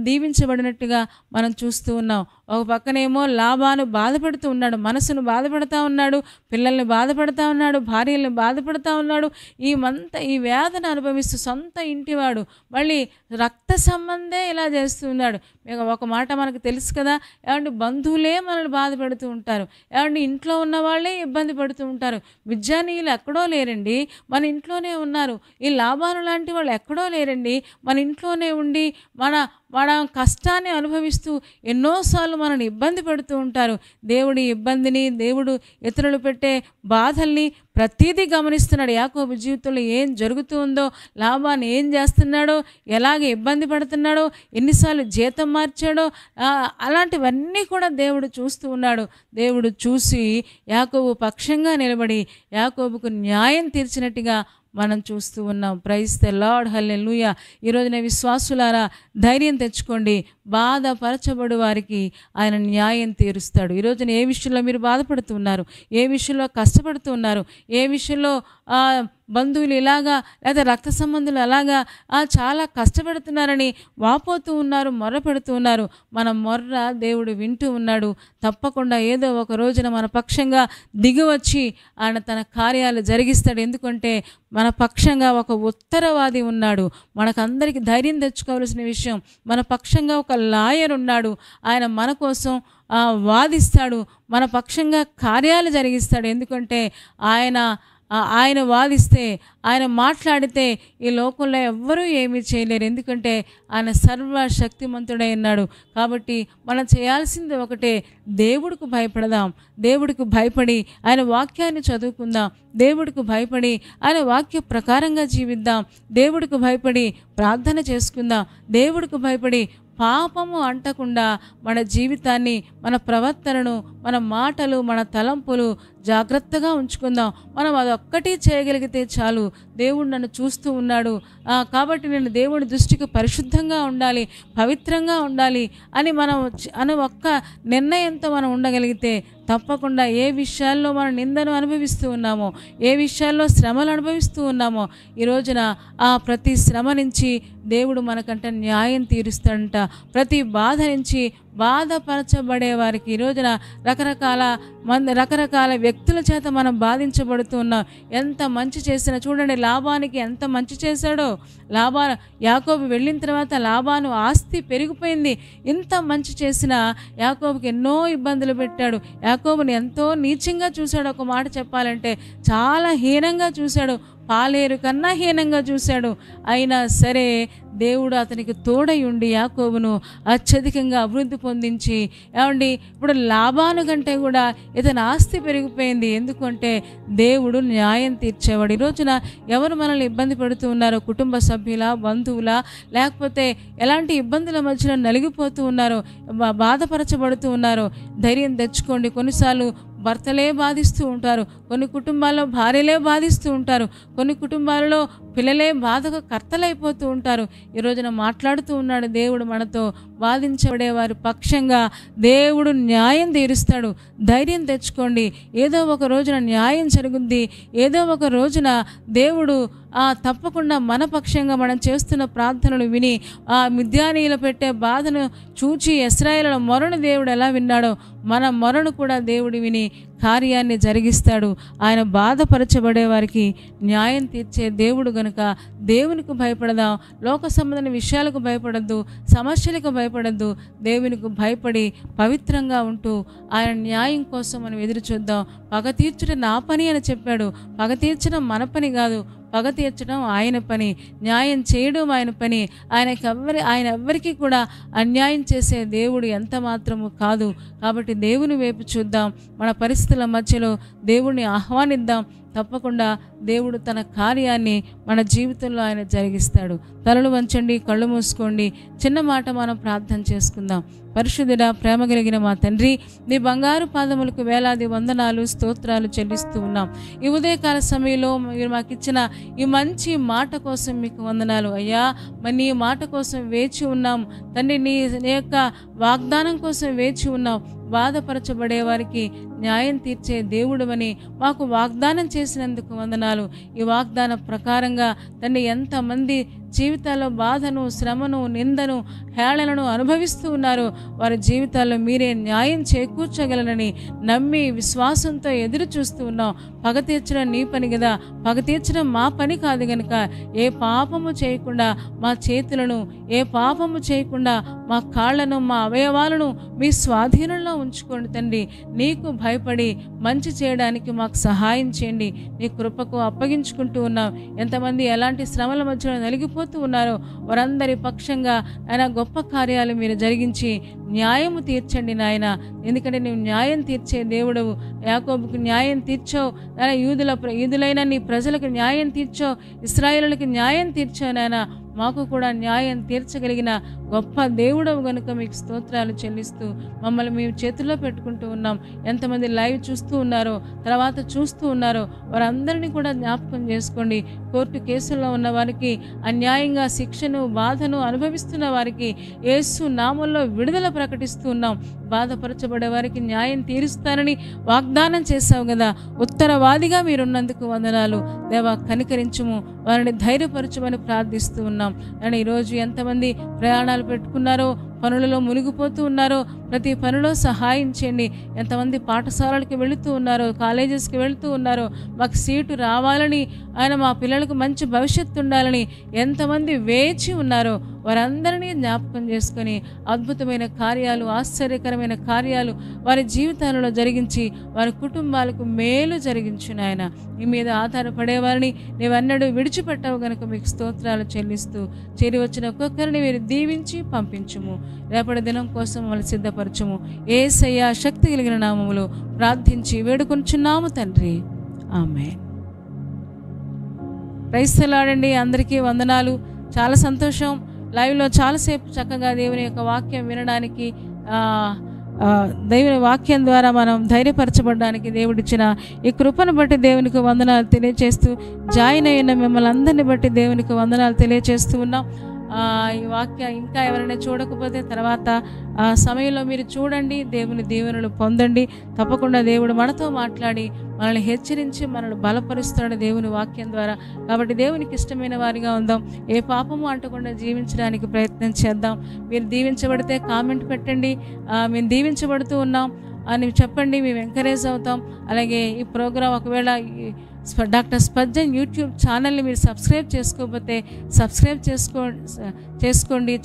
దీవించబడినట్టుగా మనం చూస్తూ ఉన్నాం. ఒక పక్కనేమో లాబాను బాధపడుతూ ఉన్నాడు, మనసును బాధపడతా ఉన్నాడు, పిల్లల్ని బాధపడతా ఉన్నాడు, భార్యల్ని బాధపడతా ఉన్నాడు. ఈ వేదన అనుభవిస్తూ సొంత ఇంటివాడు మళ్ళీ రక్త సంబంధే ఇలా చేస్తూ ఉన్నాడు. ఒక మాట మనకు తెలుసు కదా, ఏమంటే బంధువులే మనల్ని బాధ పెడుతూ ఉంటారు, ఏమంటే ఇంట్లో ఉన్న వాళ్ళే ఇబ్బంది పడుతూ ఉంటారు. విద్యానీయులు ఎక్కడో లేరండి, మన ఇంట్లోనే ఉన్నారు. ఈ లాభాలు లాంటి వాళ్ళు ఎక్కడో లేరండి, మన ఇంట్లోనే ఉండి మన కష్టాన్ని అనుభవిస్తూ ఎన్నోసార్లు మనల్ని ఇబ్బంది పెడుతూ ఉంటారు. దేవుడి ఇబ్బందిని, దేవుడు ఇతరులు పెట్టే బాధల్ని ప్రతిదీ గమనిస్తున్నాడు. యాకోబు జీవితంలో ఏం జరుగుతుందో, లాభాన్ని ఏం చేస్తున్నాడో, ఎలాగ ఇబ్బంది పడుతున్నాడో, ఎన్నిసార్లు జీతం మార్చాడో, అలాంటివన్నీ కూడా దేవుడు చూస్తూ ఉన్నాడు. దేవుడు చూసి యాకోబు పక్షంగా నిలబడి యాకోబుకు న్యాయం తీర్చినట్టుగా మనం చూస్తూ ఉన్నాం. ప్రైజ్ ద లార్డ్, హల్లెలూయా. ఈరోజున విశ్వాసులారా ధైర్యం తెచ్చుకోండి. బాధపరచబడు వారికి ఆయన న్యాయం తీరుస్తాడు. ఈరోజున ఏ విషయంలో మీరు బాధపడుతున్నారు, ఏ విషయంలో కష్టపడుతున్నారు, ఏ విషయంలో బంధువులు ఇలాగా లేదా రక్త సంబంధులు అలాగా చాలా కష్టపడుతున్నారని వాపోతూ ఉన్నారు, మొర్ర పెడుతూ ఉన్నారు. మన మొర్ర దేవుడు వింటూ ఉన్నాడు. తప్పకుండా ఏదో ఒక రోజున మన పక్షంగా దిగివచ్చి ఆయన తన కార్యాలు జరిగిస్తాడు. ఎందుకంటే మన పక్షంగా ఒక ఉత్తరవాది ఉన్నాడు. మనకందరికీ ధైర్యం తెచ్చుకోవాల్సిన విషయం, మన పక్షంగా ఒక లాయర్ ఉన్నాడు. ఆయన మన కోసం వాదిస్తాడు, మన పక్షంగా కార్యాలు జరిగిస్తాడు. ఎందుకంటే ఆయన వాదిస్తే, ఆయన మాట్లాడితే ఈ లోకంలో ఎవ్వరూ ఏమీ చేయలేరు. ఎందుకంటే ఆయన సర్వశక్తిమంతుడై ఉన్నాడు. కాబట్టి మనం చేయాల్సింది ఒకటే, దేవుడికి భయపడదాం. దేవుడికి భయపడి ఆయన వాక్యాన్ని చదువుకుందాం. దేవుడికి భయపడి ఆయన వాక్య ప్రకారంగా జీవిద్దాం. దేవుడికి భయపడి ప్రార్థన చేసుకుందాం. దేవుడికి భయపడి పాపము అంటకుండా మన జీవితాన్ని, మన ప్రవర్తనను, మన మాటలు, మన తలంపులు జాగ్రత్తగా ఉంచుకుందాం. మనం అదొక్కటి చేయగలిగితే చాలు. దేవుడు నన్ను చూస్తూ ఉన్నాడు కాబట్టి నేను దేవుడి దృష్టికి పరిశుద్ధంగా ఉండాలి, పవిత్రంగా ఉండాలి అని ఒక్క నిర్ణయంతో మనం ఉండగలిగితే తప్పకుండా ఏ విషయాల్లో మనం నిందను అనుభవిస్తూ ఉన్నామో, ఏ విషయాల్లో శ్రమలు అనుభవిస్తూ ఉన్నామో, ఈ రోజున ప్రతి శ్రమ నుంచి దేవుడు మనకంట న్యాయం తీరుస్తాడంట. ప్రతి బాధ నుంచి బాధపరచబడే వారికి ఈ రోజున రకరకాల వ్యక్తుల చేత మనం బాధించబడుతూ ఉన్నాం. ఎంత మంచి చేసినా చూడండి, లాబానికి ఎంత మంచి చేశాడో. యాకోబు వెళ్ళిన తర్వాత లాబాను ఆస్తి పెరిగిపోయింది. ఇంత మంచి చేసినా యాకోబుకి ఎన్నో ఇబ్బందులు పెట్టాడు. యాకోబుని ఎంతో నీచంగా చూశాడు. ఒక మాట చెప్పాలంటే చాలా హీనంగా చూశాడు, పాలేరు కన్నా హీనంగా చూశాడు. అయినా సరే దేవుడు అతనికి తోడై ఉండి యాకోబును అత్యధికంగా అభివృద్ధి పొందించి, ఏమండి ఇప్పుడు లాబాను కంటే కూడా ఇతని ఆస్తి పెరిగిపోయింది. ఎందుకంటే దేవుడు న్యాయం తీర్చేవాడు. ఈ రోజున ఎవరు మనల్ని ఇబ్బంది పెడుతూ ఉన్నారో, కుటుంబ సభ్యుల, బంధువుల, లేకపోతే ఎలాంటి ఇబ్బందుల మధ్యలో నలిగిపోతూ ఉన్నారో, బాధపరచబడుతూ ఉన్నారో, ధైర్యం తెచ్చుకోండి. కొన్నిసార్లు భర్తలే బాధిస్తూ ఉంటారు, కొన్ని కుటుంబాల్లో భార్యలే బాధిస్తూ ఉంటారు, కొన్ని కుటుంబాలలో పిల్లలే బాధకు కర్తలైపోతూ ఉంటారు. ఈ రోజున మాట్లాడుతూ ఉన్నాడు దేవుడు మనతో. బాధించబడే వారి పక్షంగా దేవుడు న్యాయం తీరుస్తాడు. ధైర్యం తెచ్చుకోండి. ఏదో ఒక రోజున న్యాయం జరుగుద్ది. ఏదో ఒక రోజున దేవుడు తప్పకుండా మన పక్షంగా మనం చేస్తున్న ప్రార్థనలు విని మిద్యానీయులు పెట్టే బాధను చూచి ఇశ్రాయేలుల మొరను దేవుడు ఎలా విన్నాడో మన మొరను కూడా దేవుడు విని కార్యాన్ని జరిగిస్తాడు. ఆయన బాధపరచబడే వారికి న్యాయం తీర్చే దేవుడు గనుక దేవునికి భయపడదాం. లోక సంబంధమైన విషయాలకు భయపడద్దు, సమస్యలకు భయపడద్దు. దేవునికి భయపడి పవిత్రంగా ఉంటూ ఆయన న్యాయం కోసం మనం ఎదురు చూద్దాం. పగ తీర్చడం నా పని అని చెప్పాడు. పగ తీర్చడం మన పని కాదు, పగ తీర్చడం ఆయన పని, న్యాయం చేయడం ఆయన పని. ఆయన ఎవ్వరికీ కూడా అన్యాయం చేసే దేవుడు ఎంత మాత్రము కాదు. కాబట్టి దేవుని వైపు చూద్దాం. మన పరిస్థితుల మధ్యలో దేవుడిని ఆహ్వానిద్దాం. తప్పకుండా దేవుడు తన కార్యాన్ని మన జీవితంలో ఆయన జరిగిస్తాడు. తలలు వంచండి, కళ్ళు మూసుకోండి. చిన్న మాట మనం ప్రార్థన చేసుకుందాం. పరిశుద్ధుడా, ప్రేమ కలిగిన మా తండ్రి, నీ బంగారు పాదములకు వేలాది వందనాలు, స్తోత్రాలు చెల్లిస్తూ ఉన్నాం. ఈ ఉదయకాల సమయంలో మీరు మాకు ఇచ్చిన ఈ మంచి మాట కోసం మీకు వందనాలు అయ్యా. మరి నీ మాట కోసం వేచి ఉన్నాం తండ్రి, నీ యొక్క వాగ్దానం కోసం వేచి ఉన్నాం. బాధపరచబడే వారికి న్యాయం తీర్చే దేవుడవని మాకు వాగ్దానం చేసినందుకు వందనాలు. ఈ వాగ్దానం ప్రకారంగా తండ్రి ఎంతమంది జీవితాల్లో బాధను, శ్రమను, నిందను, హేళనను అనుభవిస్తూ ఉన్నారో వారి జీవితాల్లో మీరే న్యాయం చేకూర్చగలనని నమ్మి విశ్వాసంతో ఎదురు చూస్తూ ఉన్నాం. పగ తీర్చడం నీ పని కదా, పగ తీర్చడం మా పని కాదు గనుక ఏ పాపము చేయకుండా మా చేతులను, ఏ పాపము చేయకుండా మా కాళ్లను, మా అవయవాలను మీ స్వాధీనంలో ఉంచుకోండి తండ్రి. నీకు భయపడి మంచి చేయడానికి మాకు సహాయం చేయండి. నీ కృపకు అప్పగించుకుంటూ ఉన్నాం. ఎంతమంది ఎలాంటి శ్రమల మధ్యలో నలిగిపోతూ ఉన్నారో వారందరి పక్షంగా ఆయన గొప్ప కార్యాలు మీరు జరిగించి న్యాయము తీర్చండి నాయన. ఎందుకంటే నువ్వు న్యాయం తీర్చే దేవుడవు. యాకోబుకు న్యాయం తీర్చావు నాయన, యూదులైన నీ ప్రజలకు న్యాయం తీర్చావు, ఇశ్రాయేలులకు న్యాయం తీర్చావు నాయన. మాకు కూడా న్యాయం తీర్చగలిగిన గొప్ప దేవుడవు గనుక మీకు స్తోత్రాలు చెల్లిస్తూ మమ్మల్ని మేము చేతుల్లో పెట్టుకుంటూ ఉన్నాం. ఎంతమంది లైవ్ చూస్తూ ఉన్నారో, తర్వాత చూస్తూ ఉన్నారో వారందరినీ కూడా జ్ఞాపకం చేసుకోండి. కోర్టు కేసుల్లో ఉన్న వారికి, అన్యాయంగా శిక్షను, బాధను అనుభవిస్తున్న వారికి యేసు నామంలో విడుదల ప్రకటిస్తూ ఉన్నాం. బాధపరచబడే వారికి న్యాయం తీరుస్తానని వాగ్దానం చేశావు కదా, ఉత్తరవాదిగా మీరున్నందుకు వందనాలు దేవా. కనికరించుము, వారిని ధైర్యపరచమని ప్రార్థిస్తూ ఉన్నాం. అని ఈరోజు ఎంతమంది ప్రయాణాలు పెట్టుకున్నారో, పనులలో మునిగిపోతూ ఉన్నారో ప్రతి పనిలో సహాయం చేయండి. ఎంతమంది పాఠశాలలకు వెళుతూ ఉన్నారో, కాలేజెస్కి వెళుతూ ఉన్నారో, మాకు సీటు రావాలని, ఆయన మా పిల్లలకు మంచి భవిష్యత్తు ఉండాలని ఎంతమంది వేచి ఉన్నారో వారందరినీ జ్ఞాపకం చేసుకొని అద్భుతమైన కార్యాలు, ఆశ్చర్యకరమైన కార్యాలు వారి జీవితాలలో జరిగించి వారి కుటుంబాలకు మేలు జరిగించును ఆయన. నీ మీద ఆధారపడేవారిని నీవన్నడూ విడిచిపెట్టవు గనుక మీకు స్తోత్రాలు చెల్లిస్తూ చేరి వచ్చిన ఒక్కొక్కరిని మీరు దీవించి పంపించుము. రేపటి దినం కోసం మమ్మల్ని సిద్ధపరచుము. యేసయ్య శక్తి కలిగిన నామములో ప్రార్థించి వేడుకొంచున్నాము తండ్రి, ఆమేన్. క్రైస్తలాడండి, అందరికీ వందనాలు. చాలా సంతోషం. లైవ్లో చాలాసేపు చక్కగా దేవుని యొక్క వాక్యం వినడానికి, దేవుని వాక్యం ద్వారా మనం ధైర్యపరచబడడానికి దేవుడిచ్చిన ఈ కృపను బట్టి దేవునికి వందనాలు తెలియజేస్తూ, జాయిన్ అయిన మిమ్మల్ని అందరిని బట్టి దేవునికి వందనాలు తెలియజేస్తూ ఉన్నాం. ఈ వాక్యం ఇంకా ఎవరైనా చూడకపోతే తర్వాత సమయంలో మీరు చూడండి, దేవుని దీవెనలు పొందండి. తప్పకుండా దేవుడు మనతో మాట్లాడి మనల్ని హెచ్చరించి మనల్ని బలపరుస్తాడు దేవుని వాక్యం ద్వారా. కాబట్టి దేవునికి ఇష్టమైన వారిగా ఉందాం. ఏ పాపము అంటకుండా జీవించడానికి ప్రయత్నం చేద్దాం. మీరు దీవించబడితే కామెంట్ పెట్టండి, మేము దీవించబడుతూ ఉన్నాం అని చెప్పండి, మేము ఎంకరేజ్ అవుతాం. అలాగే ఈ ప్రోగ్రాం ఒకవేళ డాక్టర్ స్పర్జన్ యూట్యూబ్ ఛానల్ని మీరు సబ్స్క్రైబ్ చేసుకోకపోతే సబ్స్క్రైబ్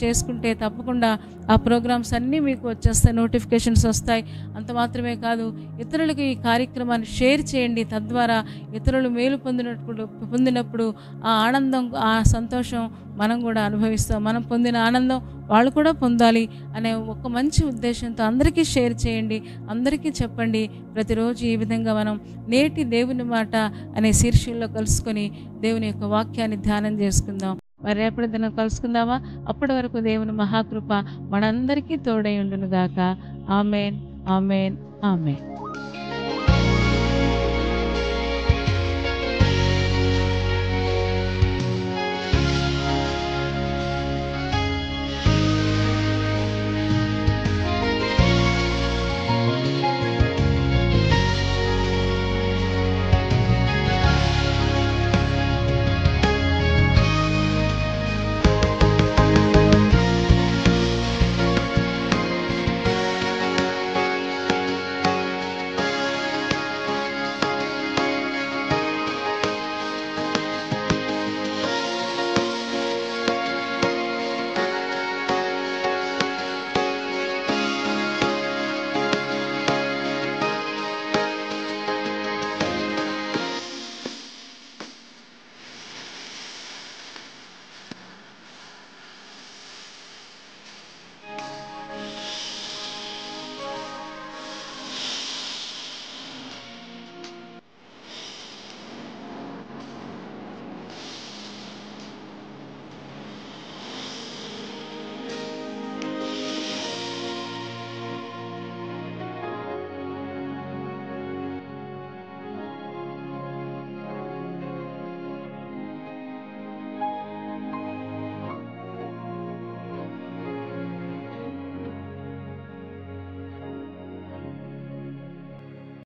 చేసుకుంటే తప్పకుండా ఆ ప్రోగ్రామ్స్ అన్నీ మీకు వచ్చేస్తాయి, నోటిఫికేషన్స్ వస్తాయి. అంత మాత్రమే కాదు, ఇతరులకు ఈ కార్యక్రమాన్ని షేర్ చేయండి. తద్వారా ఇతరులు మేలు పొందినప్పుడు ఆ ఆనందం, ఆ సంతోషం మనం కూడా అనుభవిస్తాం. మనం పొందిన ఆనందం వాళ్ళు కూడా పొందాలి అనే ఒక మంచి ఉద్దేశంతో అందరికీ షేర్ చేయండి, అందరికీ చెప్పండి. ప్రతిరోజు ఈ విధంగా మనం నేటి దేవుని మాట అనే శీర్షికలో కలుసుకొని దేవుని యొక్క వాక్యాన్ని ధ్యానం చేసుకుందాం. మరి రేపటి దినం కలుసుకుందామా? అప్పటి వరకు దేవుని మహాకృప మనందరికీ తోడై ఉండును గాక. ఆమేన్, ఆమేన్, ఆమేన్.